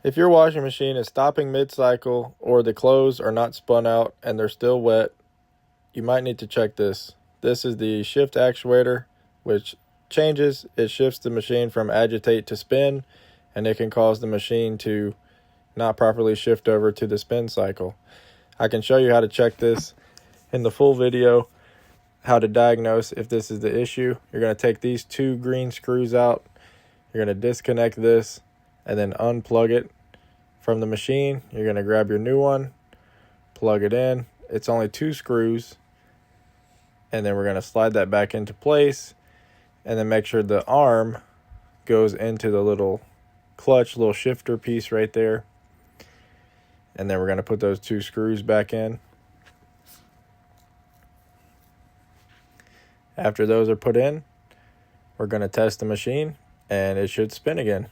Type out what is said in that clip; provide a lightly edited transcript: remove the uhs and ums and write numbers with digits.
If your washing machine is stopping mid-cycle or the clothes are not spun out and they're still wet, you might need to check this. This is the shift actuator, which changes. It shifts the machine from agitate to spin, and it can cause the machine to not properly shift over to the spin cycle. I can show you how to check this in the full video, how to diagnose if this is the issue. You're going to take these two green screws out. You're going to disconnect this and then unplug it from the machine. You're going to grab your new one, plug it in. It's only 2 screws. And then we're going to slide that back into place and then make sure the arm goes into the little clutch, little shifter piece right there. And then we're going to put those 2 screws back in. After those are put in, we're going to test the machine and it should spin again.